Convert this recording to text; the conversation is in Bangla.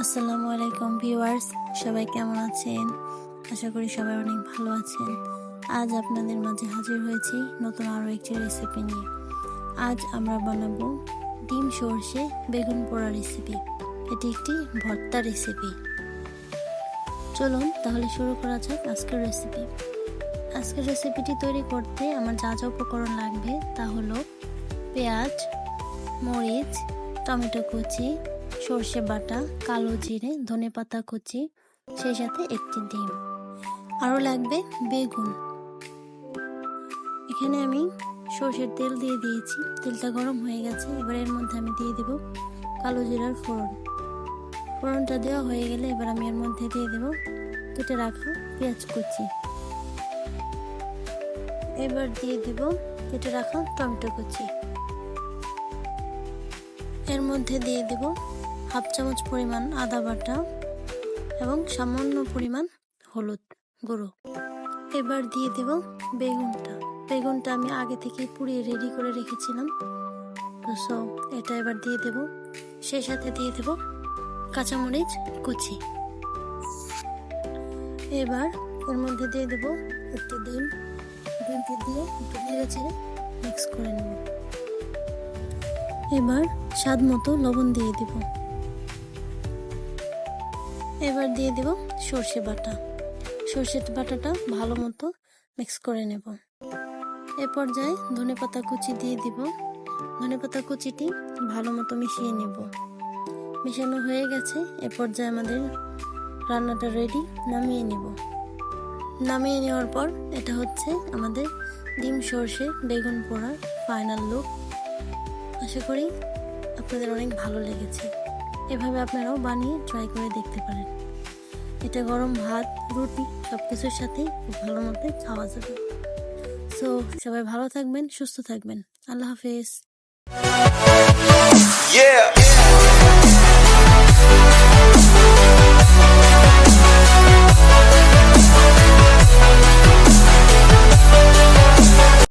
আসসালামু আলাইকুম ভিউয়ার্স, সবাই কেমন আছেন? আশা করি সবাই অনেক ভালো আছেন। আজ আপনাদের মাঝে হাজির হয়েছি নতুন আরও একটি রেসিপি নিয়ে। আজ আমরা বানাবো ডিম সর্ষে বেগুন পোড়া রেসিপি। এটি একটি ভর্তা রেসিপি। চলুন তাহলে শুরু করা যাক আজকের রেসিপি। আজকের রেসিপিটি তৈরি করতে আমার যা যা উপকরণ লাগবে তা হলো পেঁয়াজ, মরিচ, টমেটো কুচি, সর্ষে বাটা, কালো জিরে, ধনেপাতা কুচি, সেই সাথে একটি ডিম। আরও লাগবে বেগুন। এখানে আমি সর্ষের তেল দিয়ে দিয়েছি, তেলটা গরম হয়ে গেছে। এবার এর মধ্যে আমি দিয়ে দেব কালো জিরার ফোড়ন। ফোড়নটা দেওয়া হয়ে গেলে এবার আমি এর মধ্যে দিয়ে দেব কেটে রাখা পেঁয়াজ কুচি। এবার দিয়ে দেব কেটে রাখা টমেটো কুচি। এর মধ্যে দিয়ে দেব হাফ চামচ পরিমাণ আদা বাটা এবং সামান্য পরিমাণ হলুদ গুঁড়ো। এবার দিয়ে দেব বেগুনটা আমি আগে থেকে পুড়িয়ে রেডি করে রেখেছিলাম, সো এটা এবার দিয়ে দেব। সেই সাথে দিয়ে দেব কাঁচামরিচ কুচি। এবার এর মধ্যে দিয়ে দেব একটি ডিমটি দিয়ে একটু নেড়ে চেড়ে মিক্স করে নেব। এবার স্বাদ মতো লবণ দিয়ে দেব। এবার দিয়ে দেব সর্ষে বাটাটা ভালো মতো মিক্স করে নেব। এ পর্যায়ে ধনেপাতা কুচি দিয়ে দিব। ধনেপাতা কুচিটি ভালো মতো মিশিয়ে নেব। মেশানো হয়ে গেছে। এ পর্যায়ে আমাদের রান্নাটা রেডি। নামিয়ে নেওয়ার পর এটা হচ্ছে আমাদের ডিম সর্ষে বেগুন পোড়ার ফাইনাল লুক। আশা করি আপনাদের অনেক ভালো লেগেছে। এভাবে আপনারাও বানিয়ে ট্রাই করে দেখতে পারেন। এটা গরম ভাত, রুটি সবকিছুর সাথেই খুব ভালো মতো খাওয়া যাবে। সো সবাই ভালো থাকবেন, সুস্থ থাকবেন। আল্লাহ হাফেজ।